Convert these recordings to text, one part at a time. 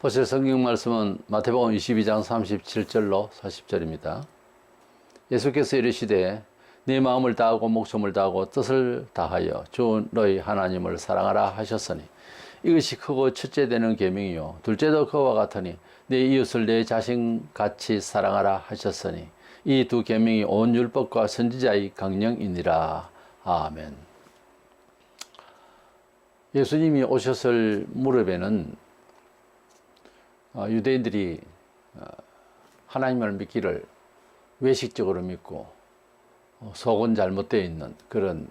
보실 성경 말씀은 마태복음 22장 37절로 40절입니다. 예수께서 이르시되 네 마음을 다하고 목숨을 다하고 뜻을 다하여 주 너희 하나님을 사랑하라 하셨으니 이것이 크고 첫째 되는 계명이요 둘째도 그와 같으니 네 이웃을 내 자신같이 사랑하라 하셨으니 이 두 계명이 온 율법과 선지자의 강령이니라. 아멘. 예수님이 오셨을 무렵에는 유대인들이 하나님을 믿기를 외식적으로 믿고 속은 잘못되어 있는 그런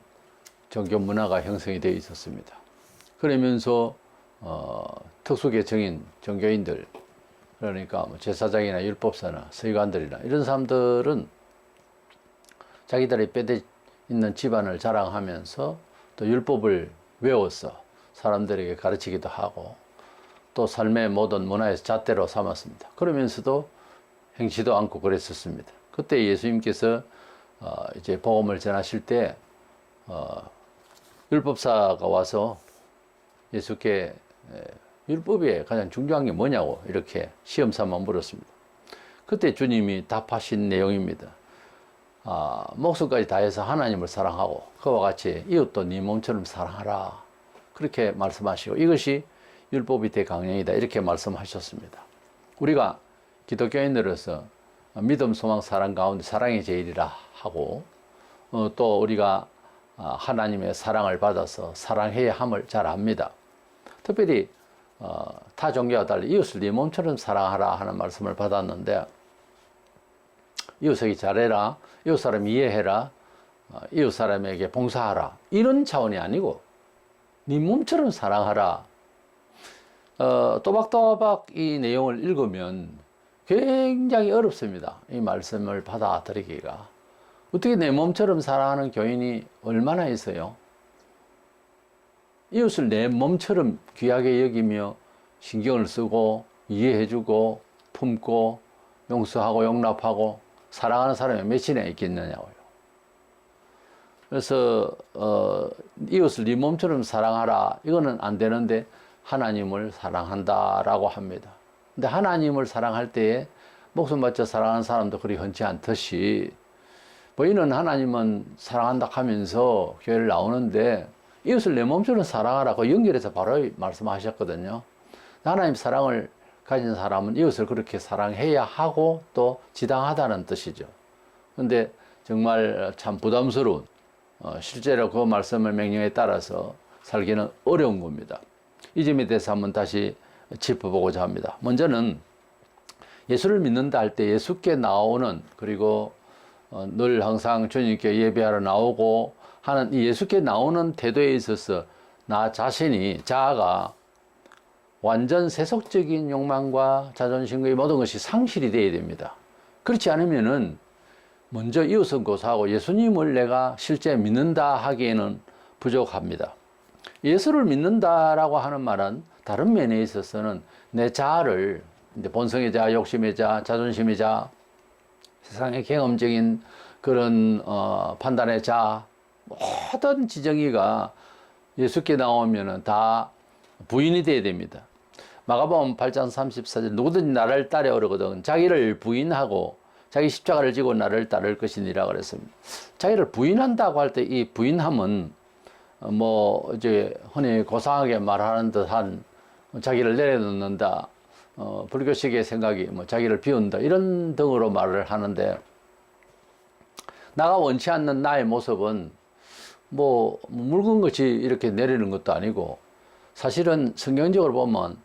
종교 문화가 형성이 되어 있었습니다. 그러면서 특수계층인 종교인들, 그러니까 제사장이나 율법사나 서기관들이나 이런 사람들은 자기들이 빼대 있는 집안을 자랑하면서 또 율법을 외워서 사람들에게 가르치기도 하고 또 삶의 모든 문화에서 잣대로 삼았습니다. 그러면서도 행치도 않고 그랬었습니다. 그때 예수님께서 이제 복음을 전하실 때 율법사가 와서 예수께 율법에 가장 중요한 게 뭐냐고 이렇게 시험 삼아 물었습니다. 그때 주님이 답하신 내용입니다. 목숨까지 다해서 하나님을 사랑하고 그와 같이 이웃도 네 몸처럼 사랑하라. 그렇게 말씀하시고 이것이 율법이 대강령이다 이렇게 말씀하셨습니다. 우리가 기독교인으로서 믿음, 소망, 사랑 가운데 사랑이 제일이라 하고 또 우리가 하나님의 사랑을 받아서 사랑해야 함을 잘 압니다. 특별히 타 종교와 달리 이웃을 네 몸처럼 사랑하라 하는 말씀을 받았는데 이웃에게 잘해라, 이웃 사람 이해해라, 이웃 사람에게 봉사하라 이런 차원이 아니고 네 몸처럼 사랑하라. 또박또박 이 내용을 읽으면 굉장히 어렵습니다. 이 말씀을 받아들이기가. 어떻게 내 몸처럼 사랑하는 교인이 얼마나 있어요? 이웃을 내 몸처럼 귀하게 여기며 신경을 쓰고 이해해주고 품고 용서하고 용납하고 사랑하는 사람이 몇이나 있겠느냐고요. 그래서 이웃을 네 몸처럼 사랑하라 이거는 안 되는데 하나님을 사랑한다라고 합니다. 근데 하나님을 사랑할 때에 목숨 바쳐 사랑하는 사람도 그리 흔치 않듯이 이는 하나님은 사랑한다 하면서 교회를 나오는데 이웃을 내 몸처럼 사랑하라고 연결해서 바로 말씀하셨거든요. 하나님 사랑을 가진 사람은 이웃을 그렇게 사랑해야 하고 또 지당하다는 뜻이죠. 근데 정말 참 부담스러운 실제로 그 말씀의 명령에 따라서 살기는 어려운 겁니다. 이 점에 대해서 한번 다시 짚어보고자 합니다. 먼저는 예수를 믿는다 할 때 예수께 나오는 그리고 늘 항상 주님께 예배하러 나오고 하는 이 예수께 나오는 태도에 있어서 나 자신이 자아가 완전 세속적인 욕망과 자존심과 모든 것이 상실이 되어야 됩니다. 그렇지 않으면은 먼저 이웃은 고사하고 예수님을 내가 실제 믿는다 하기에는 부족합니다. 예수를 믿는다라고 하는 말은 다른 면에 있어서는 내 자아를 이제 본성의 자아, 욕심의 자아, 자존심의 자아, 세상의 경험적인 그런 판단의 자아, 모든 지정의가 예수께 나오면은 다 부인이 돼야 됩니다. 마가복음 8장 34절 누구든지 나를 따라오려거든 자기를 부인하고 자기 십자가를 지고 나를 따를 것이니라 그랬습니다. 자기를 부인한다고 할 때 이 부인함은 이제 흔히 고상하게 말하는 듯한 자기를 내려놓는다, 불교식의 생각이 자기를 비운다 이런 등으로 말을 하는데 나가 원치 않는 나의 모습은 묽은 것이 이렇게 내리는 것도 아니고 사실은 성경적으로 보면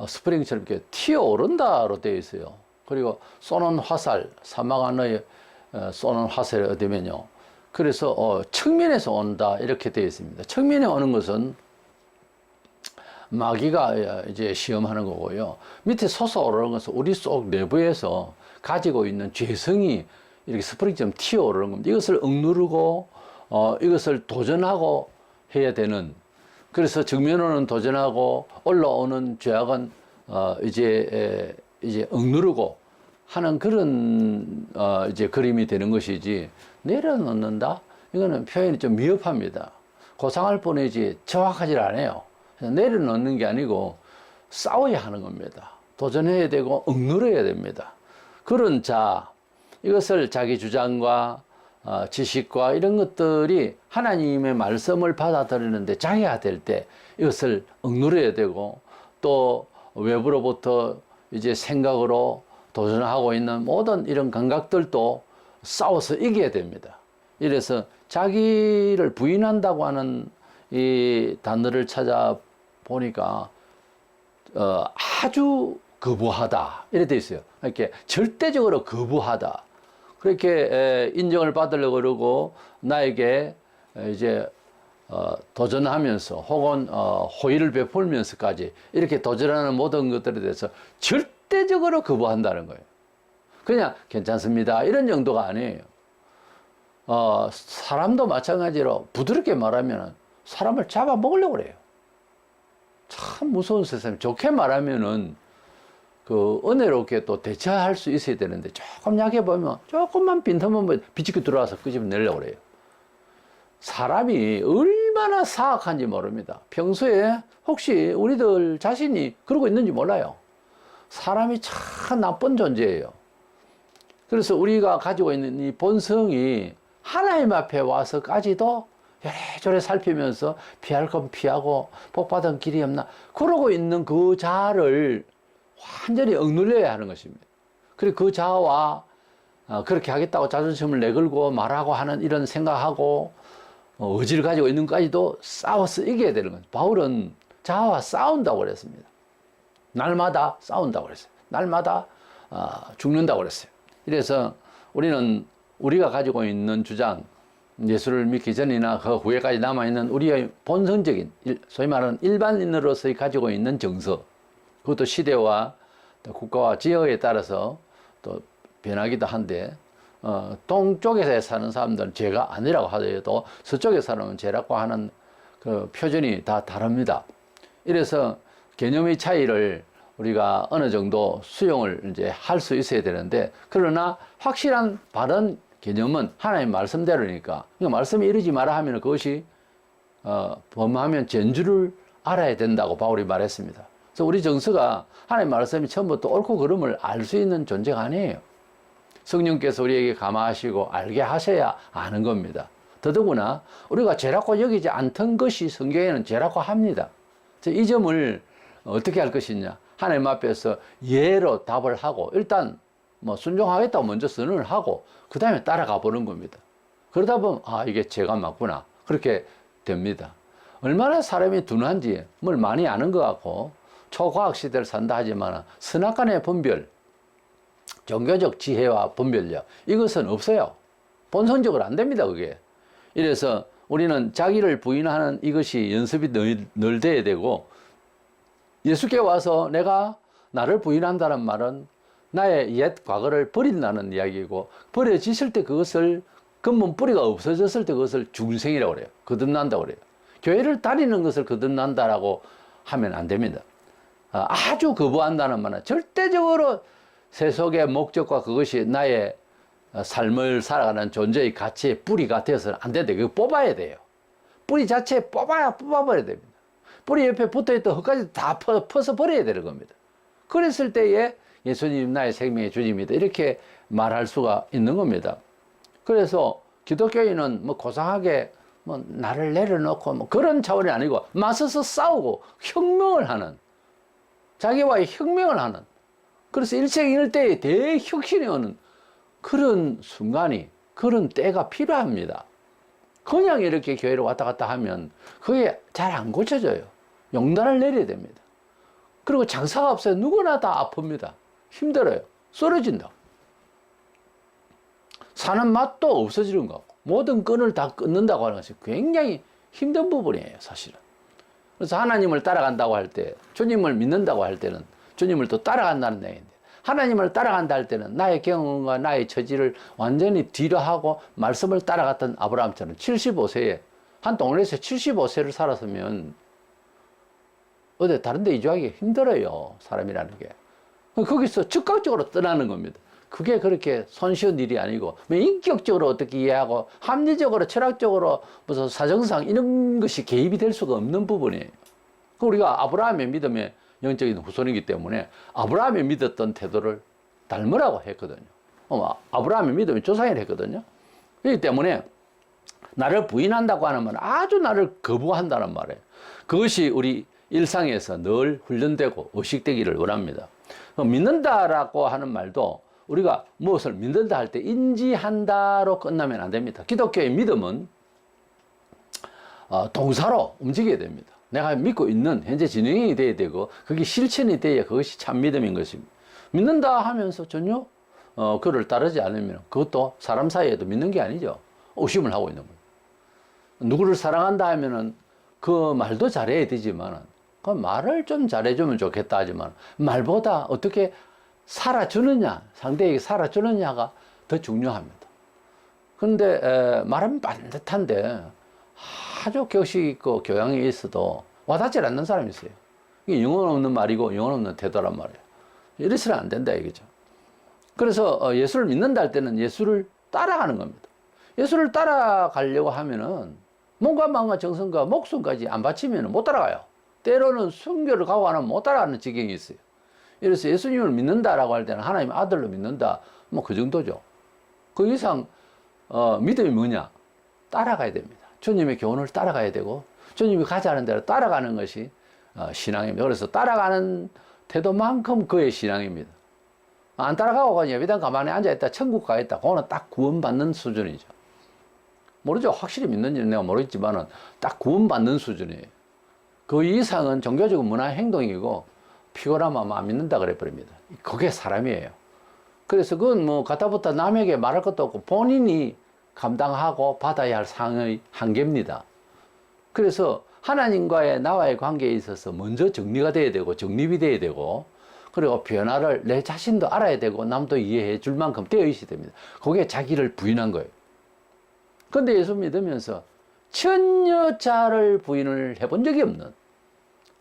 스프링처럼 이렇게 튀어오른다로 되어 있어요. 그리고 쏘는 화살, 사막 안에 쏘는 화살이 어디면요. 그래서 측면에서 온다 이렇게 되어 있습니다. 측면에 오는 것은 마귀가 이제 시험하는 거고요. 밑에 솟아오르는 것은 우리 속 내부에서 가지고 있는 죄성이 이렇게 스프링처럼 튀어오르는 겁니다. 이것을 억누르고 이것을 도전하고 해야 되는, 그래서 정면으로는 도전하고 올라오는 죄악은 이제 억누르고 하는 그런 이제 그림이 되는 것이지, 내려놓는다? 이거는 표현이 좀 미흡합니다. 고상할 뿐이지 정확하지 않아요. 내려놓는 게 아니고 싸워야 하는 겁니다. 도전해야 되고 억눌러야 됩니다. 그런 자, 이것을 자기 주장과 지식과 이런 것들이 하나님의 말씀을 받아들이는데 장애가 될 때 이것을 억눌러야 되고, 또 외부로부터 이제 생각으로 도전하고 있는 모든 이런 감각들도 싸워서 이겨야 됩니다. 이래서 자기를 부인한다고 하는 이 단어를 찾아보니까 아주 거부하다 이렇게 돼 있어요. 이렇게 절대적으로 거부하다. 그렇게 인정을 받으려고 그러고 나에게 이제 도전하면서 혹은 호의를 베풀면서까지 이렇게 도전하는 모든 것들에 대해서 절대적으로 거부한다는 거예요. 그냥 괜찮습니다 이런 정도가 아니에요. 사람도 마찬가지로 부드럽게 말하면 사람을 잡아먹으려고 그래요. 참 무서운 세상. 좋게 말하면은 그 은혜롭게 또 대처할 수 있어야 되는데, 조금 약해 보면 조금만 빈틈만 비집고 들어와서 끄집어내려고 그래요. 사람이 얼마나 사악한지 모릅니다. 평소에 혹시 우리들 자신이 그러고 있는지 몰라요. 사람이 참 나쁜 존재예요. 그래서 우리가 가지고 있는 이 본성이 하나님 앞에 와서까지도 요래저래 살피면서 피할 건 피하고 복받은 길이 없나 그러고 있는 그 자아를 완전히 억눌려야 하는 것입니다. 그리고 그 자아와 그렇게 하겠다고 자존심을 내걸고 말하고 하는 이런 생각하고 의지를 가지고 있는 것까지도 싸워서 이겨야 되는 거예요. 바울은 자아와 싸운다고 그랬습니다. 날마다 싸운다고 그랬어요. 날마다 죽는다고 그랬어요. 이래서 우리는 우리가 가지고 있는 주장, 예수를 믿기 전이나 그 후에까지 남아있는 우리의 본성적인, 소위 말하는 일반인으로서 가지고 있는 정서, 그것도 시대와 또 국가와 지역에 따라서 또 변하기도 한데, 동쪽에서 사는 사람들은 죄가 아니라고 하더라도 서쪽에 사는 죄라고 하는 그 표준이 다 다릅니다. 이래서 개념의 차이를 우리가 어느 정도 수용을 이제 할 수 있어야 되는데, 그러나 확실한 바른 개념은 하나님 말씀대로니까, 그러니까 말씀이 이러지 마라 하면 그것이 범하면 전주를 알아야 된다고 바울이 말했습니다. 그래서 우리 정서가 하나님 말씀이 처음부터 옳고 그름을 알 수 있는 존재가 아니에요. 성령께서 우리에게 감화하시고 알게 하셔야 아는 겁니다. 더더구나 우리가 죄라고 여기지 않던 것이 성경에는 죄라고 합니다. 이 점을 어떻게 할 것이냐, 하나님 앞에서 예로 답을 하고 일단 뭐 순종하겠다고 먼저 선언을 하고 그 다음에 따라가 보는 겁니다. 그러다 보면 이게 죄가 맞구나 그렇게 됩니다. 얼마나 사람이 둔한지 뭘 많이 아는 것 같고 초과학 시대를 산다 하지만 선악간의 분별, 종교적 지혜와 분별력 이것은 없어요. 본성적으로 안 됩니다 그게. 이래서 우리는 자기를 부인하는 이것이 연습이 늘 돼야 되고, 예수께 와서 내가 나를 부인한다는 말은 나의 옛 과거를 버린다는 이야기고, 버려지실 때 그것을 근본 뿌리가 없어졌을 때 그것을 중생이라고 그래요. 거듭난다고 그래요. 교회를 다니는 것을 거듭난다라고 하면 안 됩니다. 아주 거부한다는 말은 절대적으로 세속의 목적과 그것이 나의 삶을 살아가는 존재의 가치의 뿌리가 되어서는 안 된다. 그거 뽑아야 돼요. 뿌리 자체 뽑아버려야 됩니다. 뿌리 옆에 붙어있던 흙까지 다 퍼서 버려야 되는 겁니다. 그랬을 때에 예수님 나의 생명의 주님이다 이렇게 말할 수가 있는 겁니다. 그래서 기독교인은 뭐 고상하게 뭐 나를 내려놓고 뭐 그런 차원이 아니고 맞서서 싸우고 혁명을 하는, 자기와의 혁명을 하는, 그래서 일생일대의 대혁신이 오는 그런 순간이, 그런 때가 필요합니다. 그냥 이렇게 교회를 왔다 갔다 하면 그게 잘 안 고쳐져요. 용단을 내려야 됩니다. 그리고 장사가 없어요. 누구나 다 아픕니다. 힘들어요. 쓰러진다. 사는 맛도 없어지는 것 같고, 모든 끈을 다 끊는다고 하는 것이 굉장히 힘든 부분이에요, 사실은. 그래서 하나님을 따라간다고 할 때, 주님을 믿는다고 할 때는 주님을 또 따라간다는 얘기인데, 하나님을 따라간다 할 때는 나의 경험과 나의 처지를 완전히 뒤로 하고 말씀을 따라갔던 아브라함처럼 75세에, 한 동네에서 75세를 살았으면 어디 다른 데 이주하기 힘들어요, 사람이라는 게. 거기서 즉각적으로 떠나는 겁니다. 그게 그렇게 손쉬운 일이 아니고, 인격적으로 어떻게 이해하고 합리적으로 철학적으로 무슨 사정상 이런 것이 개입이 될 수가 없는 부분이에요. 우리가 아브라함의 믿음에 영적인 후손이기 때문에 아브라함이 믿었던 태도를 닮으라고 했거든요. 아브라함이 믿으면 조상이라 했거든요. 그렇기 때문에 나를 부인한다고 하는 말은 아주 나를 거부한다는 말이에요. 그것이 우리 일상에서 늘 훈련되고 의식되기를 원합니다. 믿는다라고 하는 말도 우리가 무엇을 믿는다 할 때 인지한다로 끝나면 안 됩니다. 기독교의 믿음은 동사로 움직여야 됩니다. 내가 믿고 있는 현재 진행이 돼야 되고 그게 실천이 돼야 그것이 참 믿음인 것입니다. 믿는다 하면서 전혀 그를 따르지 않으면 그것도 사람 사이에도 믿는 게 아니죠. 의심을 하고 있는 거예요. 누구를 사랑한다 하면은 그 말도 잘해야 되지만 그 말을 좀 잘해주면 좋겠다 하지만 말보다 어떻게 살아주느냐, 상대에게 살아주느냐가 더 중요합니다. 그런데 말은 반듯한데 아주 격식 있고 교양이 있어도 와닿지 않는 사람이 있어요. 이게 영혼 없는 말이고 영혼 없는 태도란 말이에요. 이래서는 안 된다 이거죠. 그래서 예수를 믿는다 할 때는 예수를 따라가는 겁니다. 예수를 따라가려고 하면은 몸과 마음과 정성과 목숨까지 안 바치면 못 따라가요. 때로는 순교를 각오하면 못 따라가는 지경이 있어요. 그래서 예수님을 믿는다라고 할 때는 하나님 아들로 믿는다. 뭐 그 정도죠. 그 이상 믿음이 뭐냐? 따라가야 됩니다. 주님의 교훈을 따라가야 되고 주님이 가자는 대로 따라가는 것이 신앙입니다. 그래서 따라가는 태도만큼 그의 신앙입니다. 안 따라가고 그냥 예배당 가만히 앉아있다 천국 가겠다. 그거는 딱 구원받는 수준이죠. 모르죠. 확실히 믿는지는 내가 모르겠지만은 딱 구원받는 수준이에요. 그 이상은 종교적인 문화 행동이고 피곤하면 안 믿는다 그래 버립니다. 그게 사람이에요. 그래서 그건 뭐 가타부타 남에게 말할 것도 없고 본인이 감당하고 받아야 할 상의 한계입니다. 그래서 하나님과의 나와의 관계에 있어서 먼저 정리가 돼야 되고 정립이 돼야 되고 그리고 변화를 내 자신도 알아야 되고 남도 이해해 줄 만큼 되어 있어야 됩니다. 그게 자기를 부인한 거예요. 그런데 예수 믿으면서 천여자를 부인을 해본 적이 없는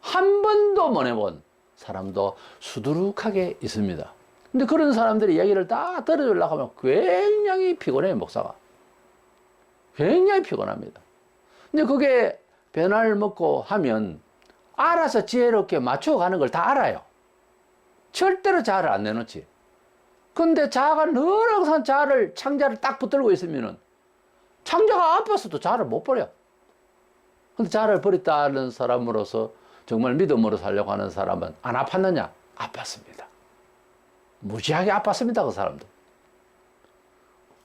한 번도 못 해본 사람도 수두룩하게 있습니다. 근데 그런 사람들이 이야기를 다 들어주려고 하면 굉장히 피곤해요, 목사가. 굉장히 피곤합니다. 근데 그게 변화를 먹고 하면 알아서 지혜롭게 맞춰가는 걸 다 알아요. 절대로 자아를 안 내놓지. 근데 자아가 늘 항상 창자를 딱 붙들고 있으면은 창자가 아파서도 자아를 못 버려. 근데 자아를 버렸다는 사람으로서 정말 믿음으로 살려고 하는 사람은 안 아팠느냐? 아팠습니다. 무지하게 아팠습니다, 그 사람도.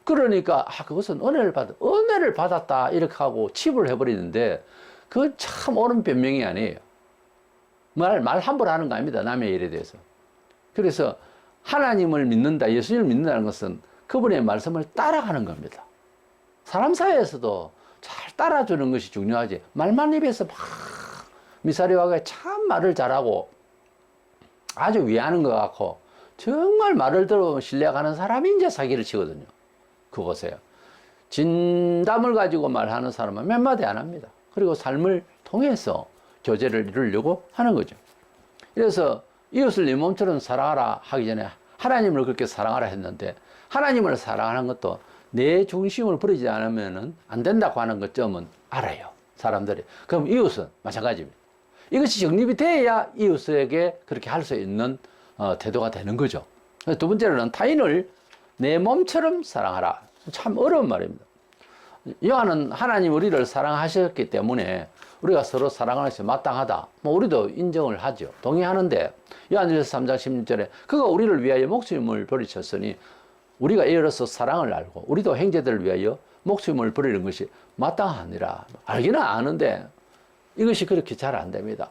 그러니까, 그것은 은혜를 받았다, 이렇게 하고 치부를 해버리는데, 그건 참 옳은 변명이 아니에요. 말 함부로 하는 거 아닙니다, 남의 일에 대해서. 그래서 하나님을 믿는다, 예수님을 믿는다는 것은 그분의 말씀을 따라가는 겁니다. 사람 사이에서도 잘 따라주는 것이 중요하지. 말만 입에서 막 미사리와가 참 말을 잘하고 아주 위하는 것 같고 정말 말을 들어보면 신뢰가는 사람이 이제 사기를 치거든요. 그곳에요. 진담을 가지고 말하는 사람은 몇 마디 안 합니다. 그리고 삶을 통해서 교제를 이루려고 하는 거죠. 그래서 이웃을 네 몸처럼 사랑하라 하기 전에 하나님을 그렇게 사랑하라 했는데 하나님을 사랑하는 것도 내 중심을 버리지 않으면 안 된다고 하는 것점은 알아요. 사람들이. 그럼 이웃은 마찬가지입니다. 이것이 정립이 돼야 이웃에게 그렇게 할 수 있는 태도가 되는 거죠. 두 번째로는 타인을 내 몸처럼 사랑하라. 참 어려운 말입니다. 요한은 하나님 우리를 사랑하셨기 때문에 우리가 서로 사랑하는 것이 마땅하다. 뭐 우리도 인정을 하죠. 동의하는데 요한일서 3장 16절에 그가 우리를 위하여 목숨을 버리셨으니 우리가 이로써 사랑을 알고 우리도 형제들을 위하여 목숨을 버리는 것이 마땅하니라. 알기는 아는데 이것이 그렇게 잘 안 됩니다.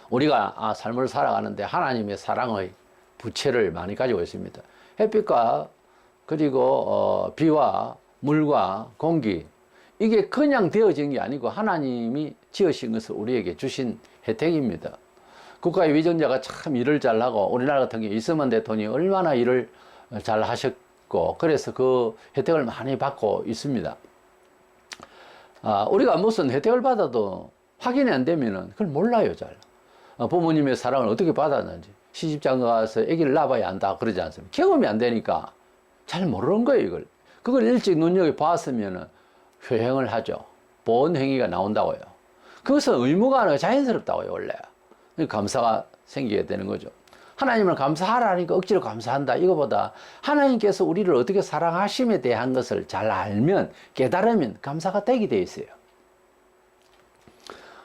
우리가 삶을 살아가는데 하나님의 사랑의 부채를 많이 가지고 있습니다. 햇빛과 그리고 비와 물과 공기 이게 그냥 되어진 게 아니고 하나님이 지으신 것을 우리에게 주신 혜택입니다. 국가의 위정자가 참 일을 잘하고 우리나라 같은 경우 이승만 대통령이 얼마나 일을 잘 하셨고 그래서 그 혜택을 많이 받고 있습니다. 우리가 무슨 혜택을 받아도 확인이 안 되면은 그걸 몰라요, 잘. 부모님의 사랑을 어떻게 받았는지 시집장 가서 아기를 낳아야 한다 그러지 않습니까? 경험이 안 되니까 잘 모르는 거예요, 이걸. 그걸 일찍 눈여겨 봤으면은 효행을 하죠. 보온 행위가 나온다고요. 그것은 의무가 아니라 자연스럽다고요, 원래. 감사가 생기게 되는 거죠. 하나님을 감사하라니까 억지로 감사한다. 이거보다 하나님께서 우리를 어떻게 사랑하심에 대한 것을 잘 알면, 깨달으면 감사가 되게 돼 있어요.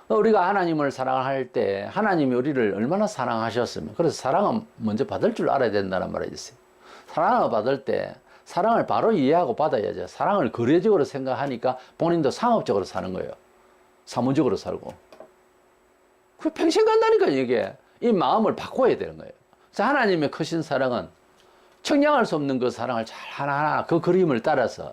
우리가 하나님을 사랑할 때 하나님이 우리를 얼마나 사랑하셨으면, 그래서 사랑은 먼저 받을 줄 알아야 된다는 말이 있어요. 사랑을 받을 때 사랑을 바로 이해하고 받아야죠. 사랑을 거래적으로 생각하니까 본인도 상업적으로 사는 거예요. 사무적으로 살고. 그 평생 간다니까. 이게 이 마음을 바꿔야 되는 거예요. 그래서 하나님의 크신 사랑은 청량할 수 없는 그 사랑을 잘 하나하나 그 그림을 따라서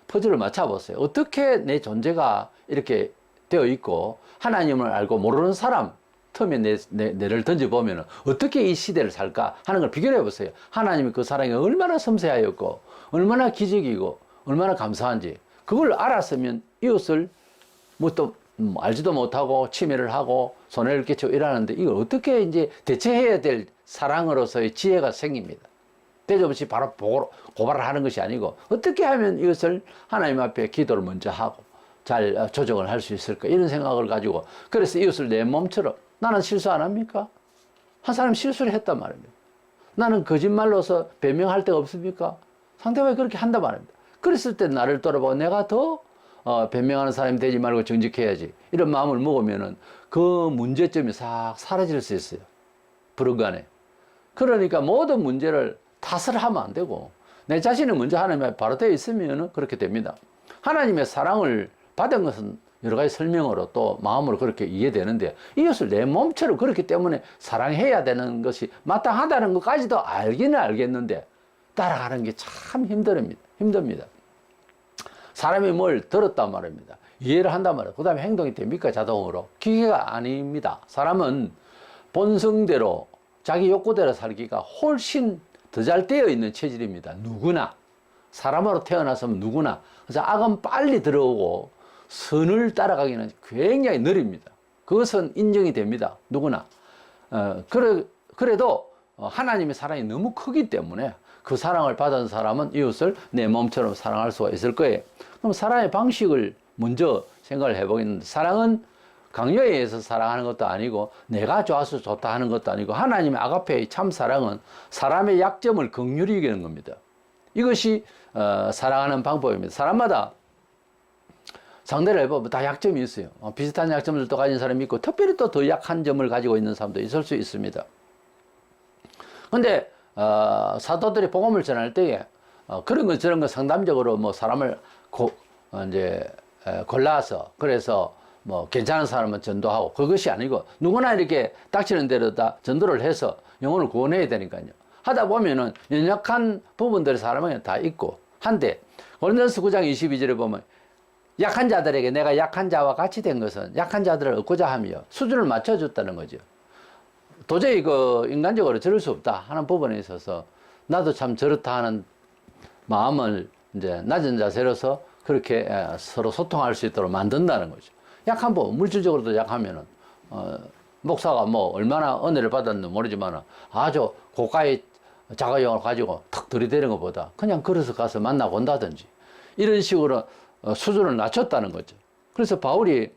퍼즐을 맞춰보세요. 어떻게 내 존재가 이렇게 되어 있고, 하나님을 알고 모르는 사람 틈에 내를 던져보면 어떻게 이 시대를 살까 하는 걸 비교해 보세요. 하나님의 그 사랑이 얼마나 섬세하였고, 얼마나 기적이고, 얼마나 감사한지. 그걸 알았으면 이웃을 또 알지도 못하고 침해를 하고 손해를 끼치고 이러는데, 이걸 어떻게 이제 대처해야 될 사랑으로서의 지혜가 생깁니다. 대접없이 바로 고발을 하는 것이 아니고, 어떻게 하면 이것을 하나님 앞에 기도를 먼저 하고 잘 조정을 할 수 있을까, 이런 생각을 가지고. 그래서 이웃을 내 몸처럼. 나는 실수 안 합니까? 한 사람 실수를 했단 말입니다. 나는 거짓말로서 변명할 데가 없습니까? 상대방이 그렇게 한단 말입니다. 그랬을 때 나를 돌아보고 내가 더 변명하는 사람이 되지 말고 정직해야지, 이런 마음을 먹으면은 그 문제점이 싹 사라질 수 있어요. 불안간에. 그러니까 모든 문제를 탓을 하면 안 되고, 내 자신이 먼저 하나님에 바로 되어 있으면 그렇게 됩니다. 하나님의 사랑을 받은 것은 여러 가지 설명으로 또 마음으로 그렇게 이해되는데, 이것을 내 몸처럼 그렇기 때문에 사랑해야 되는 것이 마땅하다는 것까지도 알기는 알겠는데 따라가는 게 참 힘듭니다. 사람이 뭘 들었단 말입니다. 이해를 한단 말이에요. 그 다음에 행동이 됩니까? 자동으로? 기계가 아닙니다. 사람은 본성대로 자기 욕구대로 살기가 훨씬 더 잘 되어 있는 체질입니다. 누구나. 사람으로 태어나서면 누구나. 그래서 악은 빨리 들어오고 선을 따라가기는 굉장히 느립니다. 그것은 인정이 됩니다. 누구나. 그래도 하나님의 사랑이 너무 크기 때문에 그 사랑을 받은 사람은 이웃을 내 몸처럼 사랑할 수가 있을 거예요. 그럼 사랑의 방식을 먼저 생각을 해보겠는데, 사랑은 강요에 의해서 사랑하는 것도 아니고, 내가 좋아서 좋다 하는 것도 아니고, 하나님의 아가페의 참 사랑은 사람의 약점을 긍휼히 여기는 겁니다. 이것이 사랑하는 방법입니다. 사람마다 상대를 해보면 다 약점이 있어요. 비슷한 약점들도 가진 사람이 있고, 특별히 또 더 약한 점을 가지고 있는 사람도 있을 수 있습니다. 근데 사도들이 복음을 전할 때에 그런 거 저런 거 상담적으로 뭐 사람을 골라서, 그래서 뭐 괜찮은 사람은 전도하고, 그것이 아니고 누구나 이렇게 닥치는 대로 다 전도를 해서 영혼을 구원해야 되니까요. 하다 보면은 연약한 부분들이 사람에게 다 있고 한데, 고린도서 9장 22절에 보면 약한 자들에게 내가 약한 자와 같이 된 것은 약한 자들을 얻고자 하며 수준을 맞춰줬다는 거죠. 도저히 인간적으로 저럴 수 없다 하는 부분에 있어서 나도 참 저렇다 하는 마음을 이제 낮은 자세로서 그렇게 서로 소통할 수 있도록 만든다는 거죠. 약한 부분, 물질적으로도 약하면은, 목사가 뭐 얼마나 은혜를 받았는지 모르지만 아주 고가의 자가용을 가지고 탁 들이대는 것보다 그냥 걸어서 가서 만나고 온다든지, 이런 식으로 수준을 낮췄다는 거죠. 그래서 바울이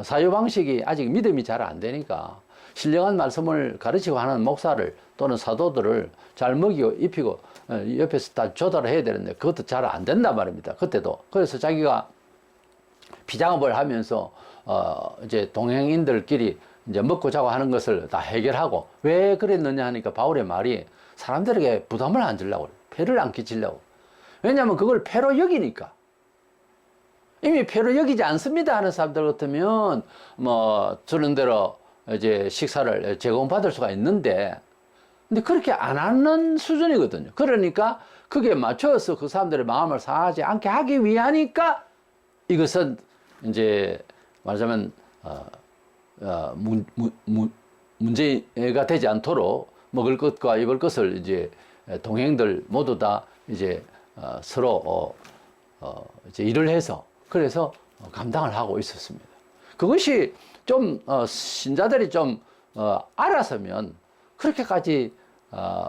사유방식이 아직 믿음이 잘 안 되니까 신령한 말씀을 가르치고 하는 목사를 또는 사도들을 잘 먹이고 입히고 옆에서 다 조달을 해야 되는데 그것도 잘 안 된단 말입니다. 그때도. 그래서 자기가 피장업을 하면서 이제 동행인들끼리 이제 먹고 자고 하는 것을 다 해결하고, 왜 그랬느냐 하니까 바울의 말이 사람들에게 부담을 안 주려고 그래요. 폐를 안 끼치려고. 왜냐하면 그걸 폐로 여기니까. 이미 폐로 여기지 않습니다 하는 사람들 같으면 뭐 주는 대로 이제 식사를 제공받을 수가 있는데, 근데 그렇게 안 하는 수준이거든요. 그러니까 그게 맞춰서 그 사람들의 마음을 상하지 않게 하기 위하니까 이것은 이제 말하자면 문제가 되지 않도록 먹을 것과 입을 것을 이제 동행들 모두 다 이제 서로 이제 일을 해서, 그래서 감당을 하고 있었습니다. 그것이 좀 신자들이 좀 알았으면 그렇게까지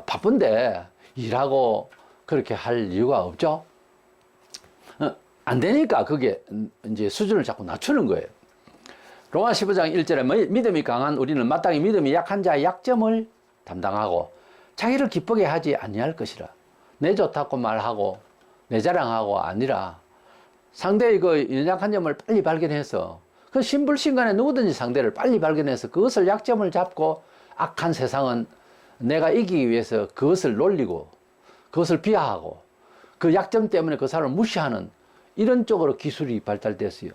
바쁜데 일하고 그렇게 할 이유가 없죠. 안 되니까 그게 이제 수준을 자꾸 낮추는 거예요. 로마 15장 1절에 믿음이 강한 우리는 마땅히 믿음이 약한 자의 약점을 담당하고 자기를 기쁘게 하지 아니할 것이라. 내 좋다고 말하고 내 자랑하고 아니라 상대의 그 연약한 점을 빨리 발견해서 그 신불신간에 누구든지 상대를 빨리 발견해서 그것을 약점을 잡고 악한 세상은 내가 이기기 위해서 그것을 놀리고 그것을 비하하고 그 약점 때문에 그 사람을 무시하는 이런 쪽으로 기술이 발달됐어요.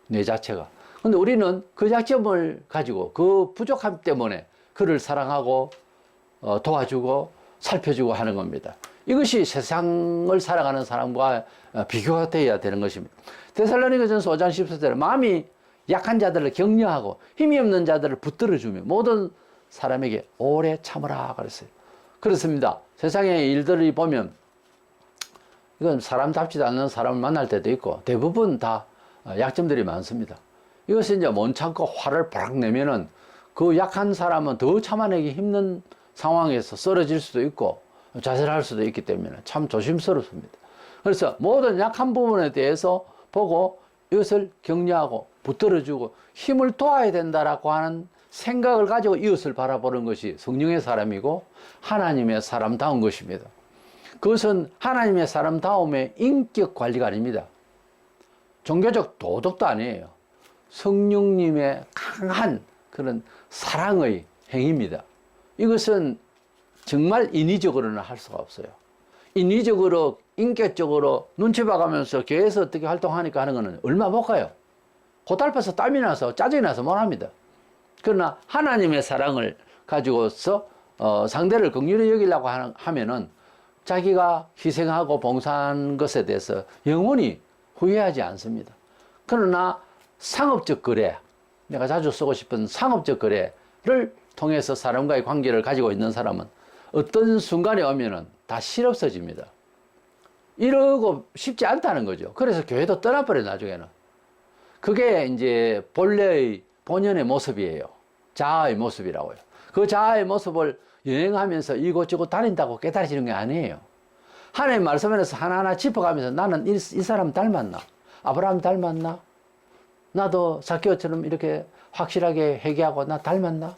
뇌 자체가. 근데 우리는 그 약점을 가지고 그 부족함 때문에 그를 사랑하고 도와주고 살펴주고 하는 겁니다. 이것이 세상을 살아가는 사람과 비교가 되어야 되는 것입니다. 데살로니가전서 5장 14절에 마음이 약한 자들을 격려하고 힘이 없는 자들을 붙들어주며 모든 사람에게 오래 참으라 그랬어요. 그렇습니다. 세상의 일들을 보면 이건 사람답지도 않는 사람을 만날 때도 있고 대부분 다 약점들이 많습니다. 이것을 이제 못 참고 화를 팍 내면은 그 약한 사람은 더 참아내기 힘든 상황에서 쓰러질 수도 있고 자살할 수도 있기 때문에 참 조심스럽습니다. 그래서 모든 약한 부분에 대해서 보고 이것을 격려하고 붙들어주고 힘을 도와야 된다라고 하는 생각을 가지고 이웃을 바라보는 것이 성령의 사람이고 하나님의 사람다운 것입니다. 그것은 하나님의 사람다움의 인격 관리가 아닙니다. 종교적 도덕도 아니에요. 성령님의 강한 그런 사랑의 행위입니다. 이것은 정말 인위적으로는 할 수가 없어요. 인위적으로 인격적으로 눈치 봐가면서 교회에서 어떻게 활동하니까 하는 것은 얼마 못 가요. 고달파서 땀이 나서 짜증이 나서 못 합니다. 그러나 하나님의 사랑을 가지고서 상대를 긍휼히 여기려고 하면은 자기가 희생하고 봉사한 것에 대해서 영원히 후회하지 않습니다. 그러나 상업적 거래, 내가 자주 쓰고 싶은 상업적 거래를 통해서 사람과의 관계를 가지고 있는 사람은 어떤 순간에 오면은 다 실없어집니다. 이러고 쉽지 않다는 거죠. 그래서 교회도 떠나버려요, 나중에는. 그게 이제 본연의 모습이에요. 자아의 모습이라고요. 그 자아의 모습을 여행하면서 이곳저곳 다닌다고 깨달아지는 게 아니에요. 하나님 말씀에서 하나하나 짚어가면서 나는 이 사람 닮았나? 아브라함 닮았나? 나도 사케오처럼 이렇게 확실하게 회개하고 나 닮았나?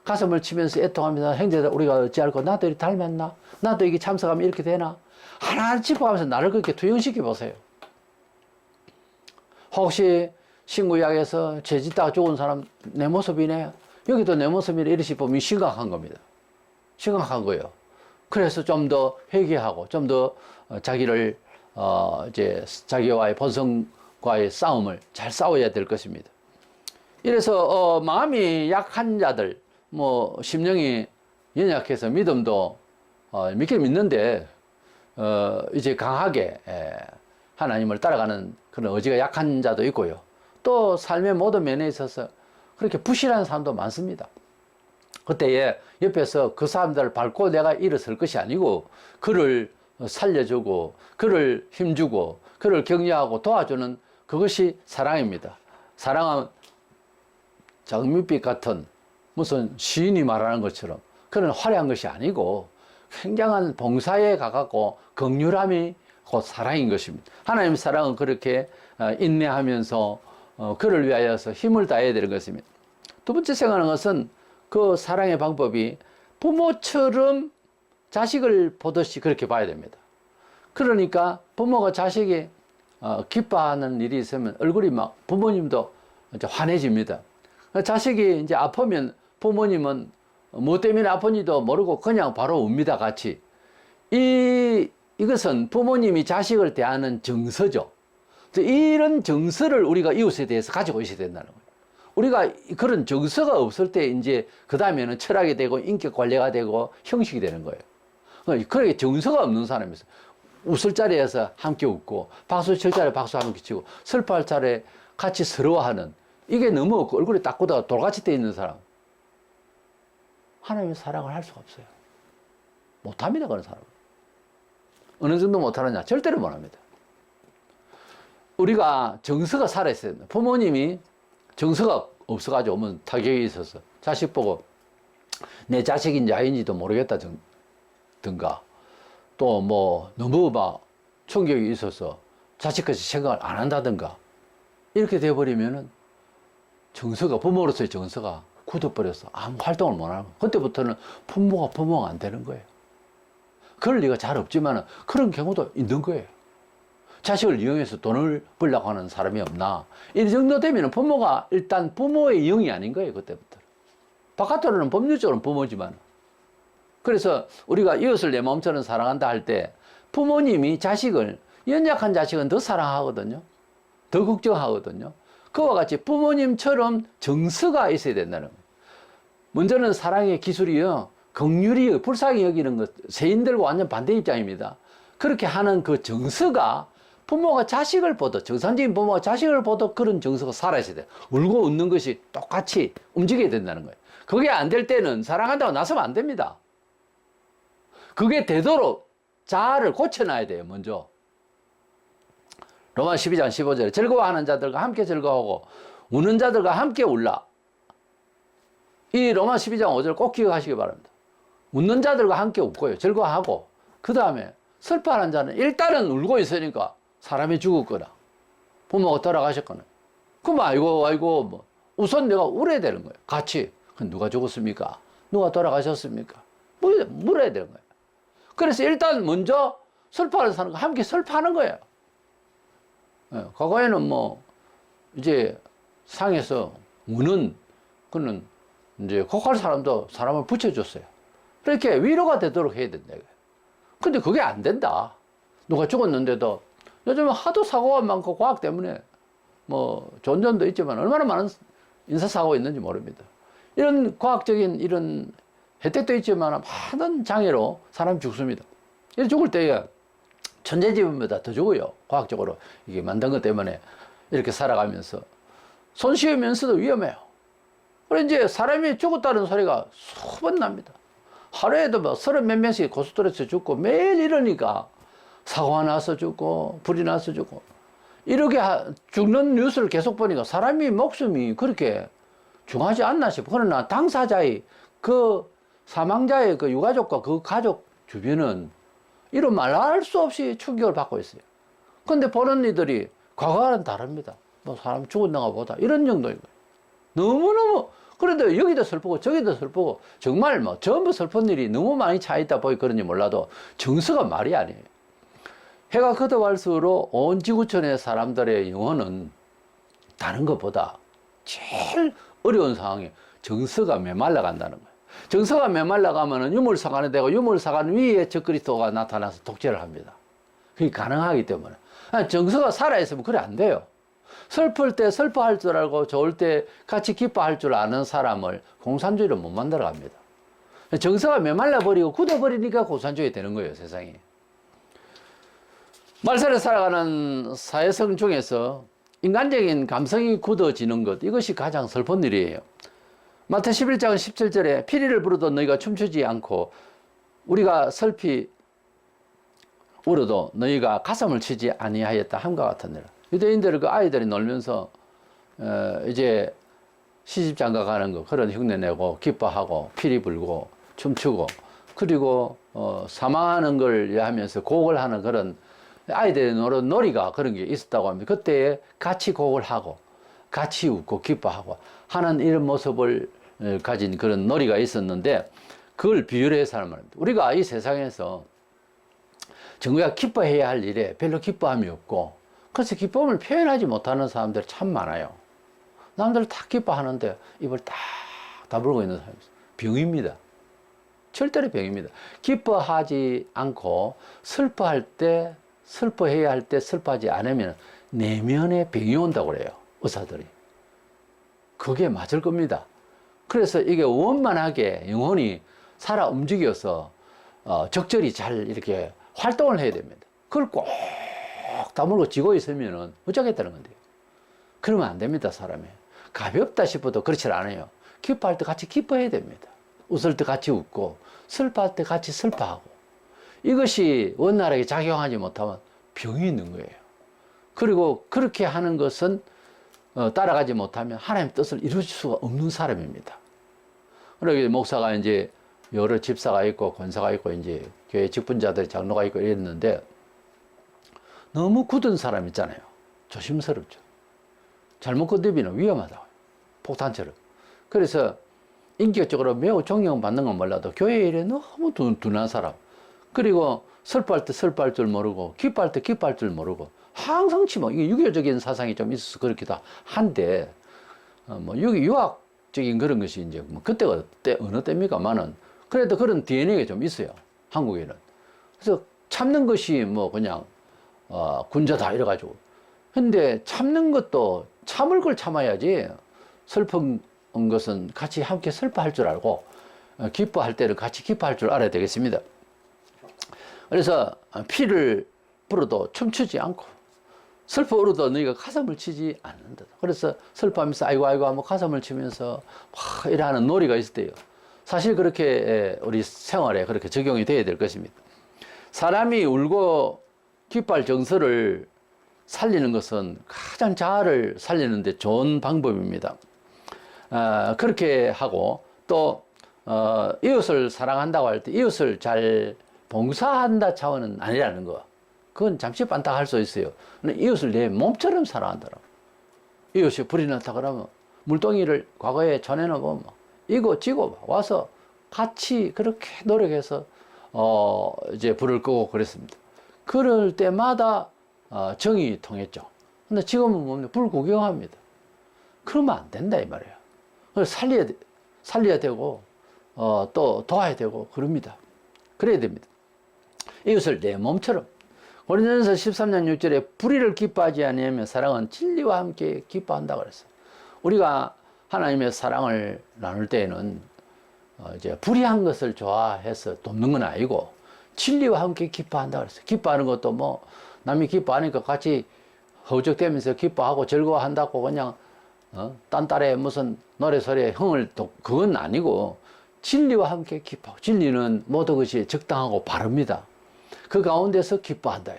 가슴을 치면서 애통하면서 형제들 우리가 어찌할까? 나도 이렇게 닮았나? 나도 이게 참석하면 이렇게 되나? 하나하나 짚어가면서 나를 그렇게 투영시켜 보세요. 혹시 신구약에서 죄 짓다가 죽은 사람 내 모습이네? 여기도 내 모습이네? 이러시 보면 심각한 겁니다. 심각한 거예요. 그래서 좀 더 회개하고 좀 더 자기를 이제 자기와의 본성과의 싸움을 잘 싸워야 될 것입니다. 이래서 마음이 약한 자들, 뭐 심령이 연약해서 믿음도 믿긴 믿는데 이제 강하게 하나님을 따라가는 그런 의지가 약한 자도 있고요. 또 삶의 모든 면에 있어서 그렇게 부실한 사람도 많습니다. 그때에 옆에서 그 사람들을 밟고 내가 일어설 것이 아니고 그를 살려주고 그를 힘주고 그를 격려하고 도와주는 그것이 사랑입니다. 사랑은 장밋빛 같은 무슨 시인이 말하는 것처럼 그런 화려한 것이 아니고 굉장한 봉사에 가깝고 긍휼함이 곧 사랑인 것입니다. 하나님의 사랑은 그렇게 인내하면서 그를 위하여서 힘을 다해야 되는 것입니다. 두 번째 생각하는 것은 그 사랑의 방법이 부모처럼 자식을 보듯이 그렇게 봐야 됩니다. 그러니까 부모가 자식이 기뻐하는 일이 있으면 얼굴이 막 부모님도 이제 환해집니다. 자식이 이제 아프면 부모님은 뭐 때문에 아픈지도 모르고 그냥 바로 웁니다, 같이. 이것은 부모님이 자식을 대하는 정서죠. 이런 정서를 우리가 이웃에 대해서 가지고 있어야 된다는 거예요. 우리가 그런 정서가 없을 때 이제 그 다음에는 철학이 되고 인격 관리가 되고 형식이 되는 거예요. 그렇게 정서가 없는 사람이었어요. 웃을 자리에서 함께 웃고 박수 칠 자리에 박수 함께 치고 슬퍼할 자리에 같이 서러워하는 이게 너무 없고 얼굴이 딱 굳어가 돌같이 돼 있는 사람. 하나님의 사랑을 할 수가 없어요. 못합니다, 그런 사람은. 어느 정도 못하느냐? 절대로 못합니다. 우리가 정서가 살아있어야 됩니다. 부모님이 정서가 없어가지고 오면 타격이 있어서 자식 보고 내 자식인지 아닌지도 모르겠다든가 또 뭐 너무 막 충격이 있어서 자식까지 생각을 안 한다든가 이렇게 돼버리면은 정서가, 부모로서의 정서가 굳어버려서 아무 활동을 못 하는 거예요. 그때부터는 부모가 안 되는 거예요. 그럴 리가 잘 없지만 그런 경우도 있는 거예요. 자식을 이용해서 돈을 벌려고 하는 사람이 없나. 이 정도 되면 부모가 일단 부모의 영이 아닌 거예요. 그때부터. 바깥으로는 법률적으로는 부모지만. 그래서 우리가 이웃을 내 마음처럼 사랑한다 할 때 부모님이 자식을, 연약한 자식은 더 사랑하거든요. 더 걱정하거든요. 그와 같이 부모님처럼 정서가 있어야 된다는 거예요. 먼저는 사랑의 기술이요, 긍휼이 불쌍히 여기는 것, 세인들과 완전 반대 입장입니다. 그렇게 하는 그 정서가 부모가 자식을 보듯, 정상적인 부모가 자식을 보듯 그런 정서가 살아있어야 돼요. 울고 웃는 것이 똑같이 움직여야 된다는 거예요. 그게 안 될 때는 사랑한다고 나서면 안 됩니다. 그게 되도록 자아를 고쳐놔야 돼요, 먼저. 로마 12장 15절에 즐거워하는 자들과 함께 즐거워하고 우는 자들과 함께 울라. 이 로마 12장 5절 꼭 기억하시기 바랍니다. 웃는 자들과 함께 웃고요, 즐거워하고, 그 다음에 슬퍼하는 자는 일단은 울고 있으니까 사람이 죽었거나 부모가 돌아가셨거나 그럼 아이고 뭐 우선 내가 울어야 되는 거예요. 같이. 누가 죽었습니까? 누가 돌아가셨습니까? 물어야 되는 거예요. 그래서 일단 먼저 슬퍼하는 사람과 함께 슬퍼하는 거예요. 과거에는 뭐 이제 상에서 우는 그는 이제 곡할 사람도 사람을 붙여줬어요. 그렇게 위로가 되도록 해야 된다. 근데 그게 안 된다. 누가 죽었는데도 요즘은 하도 사고가 많고 과학 때문에 뭐 좋은 점도 있지만 얼마나 많은 인사사고가 있는지 모릅니다. 이런 과학적인 이런 혜택도 있지만 많은 장애로 사람이 죽습니다. 이렇게 죽을 때에 천재지변보다 더 죽어요. 과학적으로 이게 만든 것 때문에 이렇게 살아가면서 손쉬우면서도 위험해요. 그래 이제 사람이 죽었다는 소리가 수번 납니다. 하루에도 뭐 30몇 명씩 고속도로에서 죽고 매일 이러니까 사고가 나서 죽고 불이 나서 죽고 이렇게 죽는 뉴스를 계속 보니까 사람이 목숨이 그렇게 중하지 않나 싶어. 그러나 당사자의 그 사망자의 그 유가족과 그 가족 주변은 이런 말할 수 없이 충격을 받고 있어요. 근데 보는 이들이 과거와는 다릅니다. 뭐 사람 죽었는가 보다 이런 정도인 거예요. 너무너무. 그런데 여기도 슬프고 저기도 슬프고 정말 뭐 전부 슬픈 일이 너무 많이 차있다 보이 그런지 몰라도 정서가 말이 아니에요. 해가 거듭할수록 온 지구촌의 사람들의 영혼은 다른 것보다 제일 어려운 상황에 정서가 메말라 간다는 거예요. 정서가 메말라 가면은 유물사관이 되고 유물사관 위에 적그리스도가 나타나서 독재를 합니다. 그게 가능하기 때문에. 정서가 살아있으면 그래 안 돼요. 슬플 때 슬퍼할 줄 알고 좋을 때 같이 기뻐할 줄 아는 사람을 공산주의로 못 만들어 갑니다. 정서가 메말라 버리고 굳어버리니까 공산주의 되는 거예요, 세상에. 말살에 살아가는 사회성 중에서 인간적인 감성이 굳어지는 것, 이것이 가장 슬픈 일이에요. 마태 11장 17절에 피리를 부르도 너희가 춤추지 않고 우리가 슬피 울어도 너희가 가슴을 치지 아니하였다 함과 같은 일. 유대인들 그 아이들이 놀면서 이제 시집장가 가는 거 그런 흉내 내고 기뻐하고 피리 불고 춤추고 그리고 사망하는 걸 하면서 곡을 하는 그런 아이들의 놀이가 그런 게 있었다고 합니다. 그때 같이 곡을 하고 같이 웃고 기뻐하고 하는 이런 모습을 가진 그런 놀이가 있었는데 그걸 비유를 해서 하는 말입니다. 우리가 이 세상에서 정부가 기뻐해야 할 일에 별로 기뻐함이 없고 그래서 기쁨을 표현하지 못하는 사람들 참 많아요. 남들 다 기뻐하는데 입을 딱 다물고 있는 사람이 있어요. 병입니다. 절대로 병입니다. 기뻐하지 않고 슬퍼할 때 슬퍼해야 할 때 슬퍼하지 않으면 내면에 병이 온다고 그래요. 의사들이. 그게 맞을 겁니다. 그래서 이게 원만하게 영혼이 살아 움직여서 적절히 잘 이렇게 활동을 해야 됩니다. 그걸 꼭 다물고 쥐고 있으면 어쩌겠다는 건데요. 그러면 안 됩니다, 사람이. 가볍다 싶어도 그렇지 않아요. 기뻐할 때 같이 기뻐해야 됩니다. 웃을 때 같이 웃고 슬퍼할 때 같이 슬퍼하고 이것이 원활하게 작용하지 못하면 병이 있는 거예요. 그리고 그렇게 하는 것은 따라가지 못하면 하나님의 뜻을 이룰 수가 없는 사람입니다. 그러게 목사가 이제 여러 집사가 있고 권사가 있고 이제 교회 직분자들 장로가 있고 이랬는데 너무 굳은 사람 있잖아요. 조심스럽죠. 잘못 건드리면 위험하다고. 폭탄처럼. 그래서 인격적으로 매우 존경받는 건 몰라도 교회 일에 너무 둔한 사람. 그리고 슬퍼할 때 슬퍼할 줄 모르고 기뻐할 때 기뻐할 줄 모르고 항상 치뭐 이게 유교적인 사상이 좀 있어서 그렇기도 한데 뭐 유학적인 그런 것이 이제 뭐 그때가 어느 때입니까만은 그래도 그런 DNA가 좀 있어요. 한국에는. 그래서 참는 것이 뭐 그냥 군자다 이래가지고. 근데 참는 것도 참을 걸 참아야지. 슬픈 것은 같이 함께 슬퍼할 줄 알고 기뻐할 때는 같이 기뻐할 줄 알아야 되겠습니다. 그래서 피를 불어도 춤추지 않고 슬퍼 울어도 너희가 가슴을 치지 않는다. 그래서 슬퍼하면서 아이고 아이고 하면 가슴을 치면서 막 이러는 놀이가 있었대요. 사실 그렇게 우리 생활에 그렇게 적용이 돼야 될 것입니다. 사람이 울고 기뻐할 정서를 살리는 것은 가장 자아를 살리는 데 좋은 방법입니다. 그렇게 하고 또 이웃을 사랑한다고 할 때 이웃을 잘 봉사한다 차원은 아니라는 거. 그건 잠시 반딱할 수 있어요. 근데 이웃을 내 몸처럼 사랑한다라고. 이웃이 불이 났다 그러면 물동이를 과거에 전해놓고 이고 지고 와서 같이 그렇게 노력해서 이제 불을 끄고 그랬습니다. 그럴 때마다 정이 통했죠. 근데 지금은 뭡니까? 불 구경합니다. 그러면 안 된다 이 말이에요. 그래서 살려야 되고 또 도와야 되고 그럽니다. 그래야 됩니다. 이것을 내 몸처럼. 고린도전서 13장 6절에 불의를 기뻐하지 아니하면 사랑은 진리와 함께 기뻐한다 그랬어요. 우리가 하나님의 사랑을 나눌 때에는 이제 불의한 것을 좋아해서 돕는 건 아니고 진리와 함께 기뻐한다 그랬어요. 기뻐하는 것도 뭐 남이 기뻐하니까 같이 허우적대면서 기뻐하고 즐거워한다고 그냥 딴따래 무슨 노래소리에 흥을 그건 아니고 진리와 함께 기뻐하고 진리는 모든 것이 적당하고 바릅니다. 그 가운데서 기뻐한다.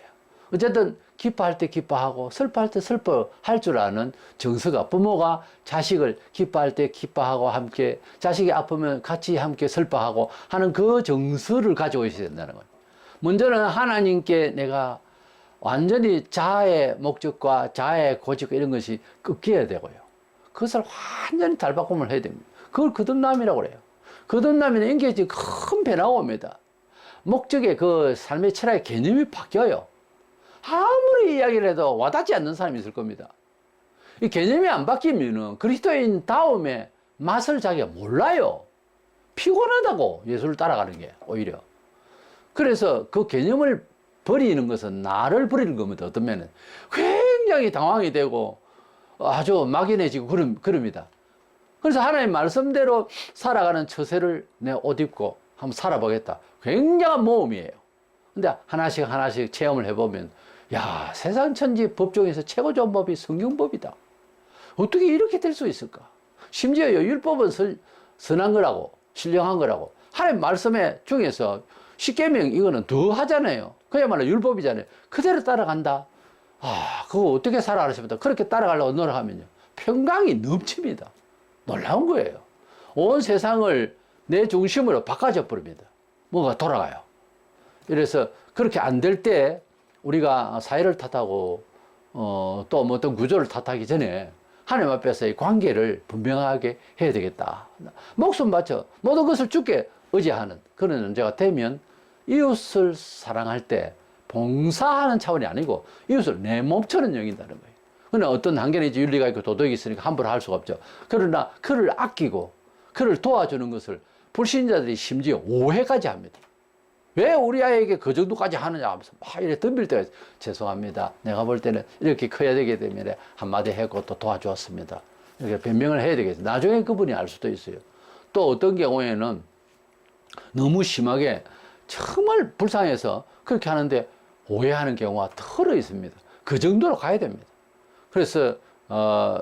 어쨌든 기뻐할 때 기뻐하고 슬퍼할 때 슬퍼할 줄 아는 정서가 부모가 자식을 기뻐할 때 기뻐하고 함께 자식이 아프면 같이 함께 슬퍼하고 하는 그 정서를 가지고 있어야 된다는 거예요. 먼저는 하나님께 내가 완전히 자아의 목적과 자아의 고집과 이런 것이 꺾여야 되고요. 그것을 완전히 달바꿈을 해야 됩니다. 그걸 거듭남이라고 그래요. 거듭남에는 인격이 큰 변화가 옵니다. 목적의 그 삶의 철학의 개념이 바뀌어요. 아무리 이야기를 해도 와닿지 않는 사람이 있을 겁니다. 이 개념이 안 바뀌면은 그리스도인 다음에 맛을 자기가 몰라요. 피곤하다고 예수를 따라가는 게 오히려. 그래서 그 개념을 버리는 것은 나를 버리는 겁니다. 어떤 면은 굉장히 당황이 되고 아주 막연해지고 그럽니다. 그래서 하나님 말씀대로 살아가는 처세를 내 옷 입고 한번 살아보겠다. 굉장한 모험이에요. 근데 하나씩 하나씩 체험을 해보면 야, 세상 천지 법 중에서 최고 좋은 법이 성경법이다. 어떻게 이렇게 될 수 있을까? 심지어 율법은 선한 거라고 신령한 거라고 하나님 말씀에 중에서 십계명 이거는 더 하잖아요. 그야말로 율법이잖아요. 그대로 따라간다. 그거 어떻게 살아가라 싶다. 그렇게 따라가려고 노력하면요. 평강이 넘칩니다. 놀라운 거예요. 온 세상을 내 중심으로 바꿔줘 버립니다. 뭐가 돌아가요. 이래서 그렇게 안 될 때 우리가 사회를 탓하고 또 뭐 어떤 구조를 탓하기 전에 하나님 앞에서 이 관계를 분명하게 해야 되겠다. 목숨 바쳐 모든 것을 주께 의지하는 그런 존재가 되면 이웃을 사랑할 때 봉사하는 차원이 아니고 이웃을 내 몸처럼 여긴다는 거예요. 그러나 어떤 한계는 이제 윤리가 있고 도덕이 있으니까 함부로 할 수가 없죠. 그러나 그를 아끼고 그를 도와주는 것을 불신자들이 심지어 오해까지 합니다. 왜 우리 아이에게 그 정도까지 하느냐 하면서 막 이렇게 덤빌 때가 죄송합니다. 내가 볼 때는 이렇게 커야 되기 때문에 한마디 했고 또 도와주었습니다. 이렇게 변명을 해야 되겠죠. 나중에 그분이 알 수도 있어요. 또 어떤 경우에는 너무 심하게 정말 불쌍해서 그렇게 하는데 오해하는 경우가 털어 있습니다. 그 정도로 가야 됩니다. 그래서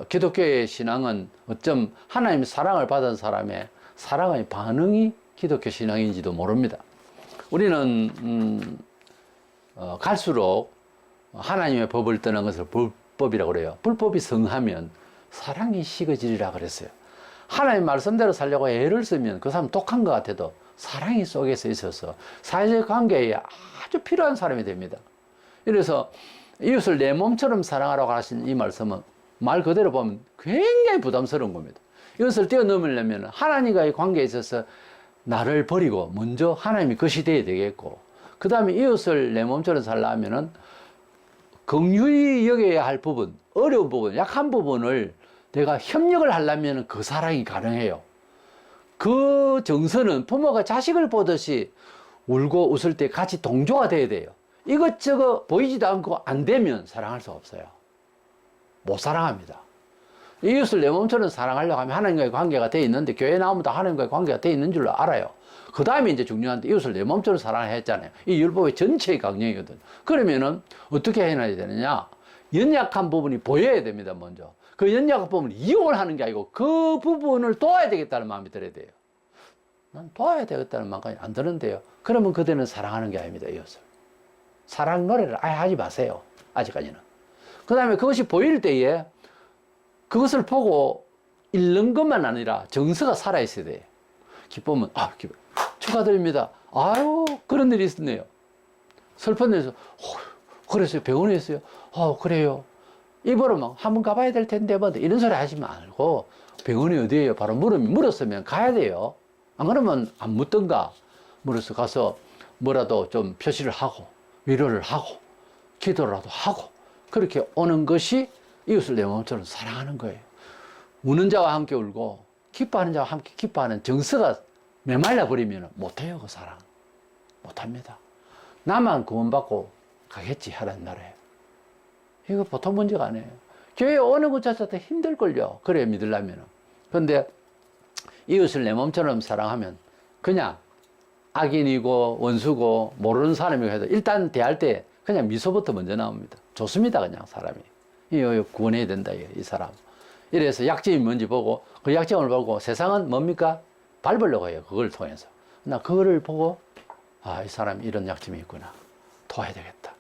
기독교의 신앙은 어쩜 하나님의 사랑을 받은 사람의 사랑의 반응이 기독교 신앙인지도 모릅니다. 우리는 갈수록 하나님의 법을 떠난 것을 불법이라고 그래요. 불법이 성하면 사랑이 식어지리라 그랬어요. 하나님 말씀대로 살려고 애를 쓰면 그 사람 독한 것 같아도 사랑이 속에서 있어서 사회적 관계에 아주 필요한 사람이 됩니다. 이래서 이웃을 내 몸처럼 사랑하라고 하신 이 말씀은 말 그대로 보면 굉장히 부담스러운 겁니다. 이것을 뛰어넘으려면 하나님과의 관계에 있어서 나를 버리고 먼저 하나님이 것이 되어야 되겠고, 그 다음에 이웃을 내 몸처럼 살려면은 긍휼히 여겨야 할 부분, 어려운 부분, 약한 부분을 내가 협력을 하려면 그 사랑이 가능해요. 그 정서는 부모가 자식을 보듯이 울고 웃을 때 같이 동조가 돼야 돼요. 이것저것 보이지도 않고 안 되면 사랑할 수 없어요. 못 사랑합니다. 이웃을 내 몸처럼 사랑하려고 하면 하나님과의 관계가 돼 있는데, 교회 나오면 다 하나님과의 관계가 돼 있는 줄로 알아요. 그 다음에 이제 중요한데, 이웃을 내 몸처럼 사랑을 했잖아요. 이 율법의 전체의 강령이거든. 그러면은 어떻게 해놔야 되느냐? 연약한 부분이 보여야 됩니다, 먼저. 그 연약한 부분을 이용을 하는 게 아니고 그 부분을 도와야 되겠다는 마음이 들어야 돼요. 난 도와야 되겠다는 마음이 안 드는데요. 그러면 그대는 사랑하는 게 아닙니다, 이웃을. 사랑 노래를 아예 하지 마세요, 아직까지는. 그 다음에 그것이 보일 때에 그것을 보고 읽는 것만 아니라 정서가 살아있어야 돼요. 기쁘면, 축하드립니다. 아유, 그런 일이 있었네요. 슬픈 일에서, 그랬어요. 병원에 있어요. 그래요. 입으로 막 한번 가봐야 될 텐데, 뭐, 이런 소리 하지 말고, 병원이 어디예요? 바로 물었으면 가야 돼요. 안 그러면 안 묻던가. 물어서 가서 뭐라도 좀 표시를 하고, 위로를 하고, 기도라도 하고, 그렇게 오는 것이 이웃을 내 몸처럼 사랑하는 거예요. 우는 자와 함께 울고 기뻐하는 자와 함께 기뻐하는 정서가 메말라 버리면 못해요. 그 사랑 못합니다. 나만 구원받고 가겠지 하라는 나라예요. 이거 보통 문제가 아니에요. 교회 오는 것 자체도 힘들걸요. 그래 믿으려면. 그런데 이웃을 내 몸처럼 사랑하면 그냥 악인이고 원수고 모르는 사람이고 해도 일단 대할 때 그냥 미소부터 먼저 나옵니다. 좋습니다. 그냥 사람이. 이거 구원해야 된다, 이 사람. 이래서 약점이 뭔지 보고, 그 약점을 보고 세상은 뭡니까? 밟으려고 해요. 그걸 통해서. 나 그거를 보고, 이 사람이 이런 약점이 있구나. 도와야 되겠다.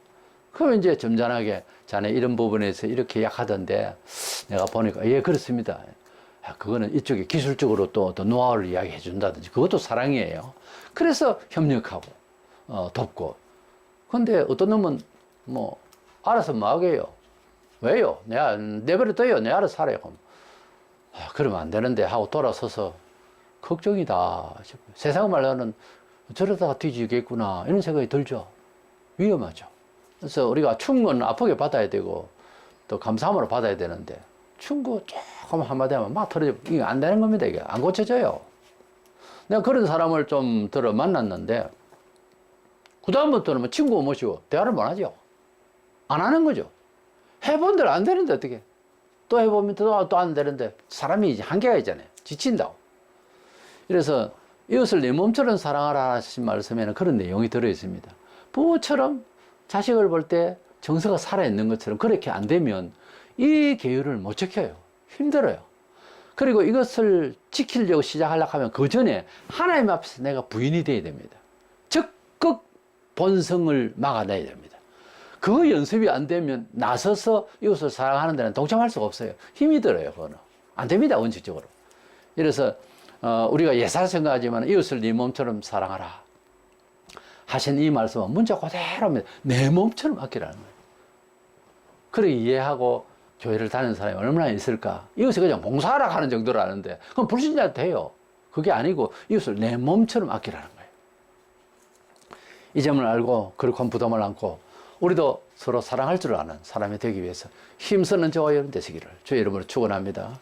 그러면 이제 점잖하게, 자네 이런 부분에서 이렇게 약하던데, 내가 보니까, 예, 그렇습니다. 그거는 이쪽에 기술적으로 또 노하우를 이야기해 준다든지, 그것도 사랑이에요. 그래서 협력하고, 돕고. 근데 어떤 놈은, 알아서 뭐 하게요. 왜요? 내가 내버려둬요. 내가 알아서 살아요. 그러면 안 되는데 하고 돌아서서 걱정이다. 세상 말로는 저러다가 뒤지겠구나. 이런 생각이 들죠. 위험하죠. 그래서 우리가 충고는 아프게 받아야 되고 또 감사함으로 받아야 되는데 충고 조금 한마디 하면 막 털어져. 이게 안 되는 겁니다. 이게 안 고쳐져요. 내가 그런 사람을 좀 들어 만났는데 그다음부터는 뭐 친구 모시고 대화를 못 하죠. 안 하는 거죠. 해본 대로 안 되는데 어떻게? 또 해보면 또 안 되는데 사람이 이제 한계가 있잖아요. 지친다고. 그래서 이웃을 내 몸처럼 사랑하라 하신 말씀에는 그런 내용이 들어있습니다. 부모처럼 자식을 볼 때 정서가 살아있는 것처럼 그렇게 안 되면 이 계율을 못 지켜요. 힘들어요. 그리고 이것을 지키려고 시작하려고 하면 그 전에 하나님 앞에서 내가 부인이 돼야 됩니다. 적극 본성을 막아내야 됩니다. 그 연습이 안 되면 나서서 이웃을 사랑하는 데는 동참할 수가 없어요. 힘이 들어요. 그거는 안 됩니다. 원칙적으로. 이래서 우리가 예사를 생각하지만 이웃을 네 몸처럼 사랑하라 하신 이 말씀은 문자 그대로입니다. 내 몸처럼 아끼라는 거예요. 그렇게 이해하고 교회를 다니는 사람이 얼마나 있을까? 이웃을 그냥 봉사하라 하는 정도로 아는데 그럼 불신자도 돼요. 그게 아니고 이웃을 내 몸처럼 아끼라는 거예요. 이 점을 알고 그렇게 부담을 안고 우리도 서로 사랑할 줄 아는 사람이 되기 위해서 힘쓰는 저와 여러분 되시기를 주의 이름으로 축원합니다.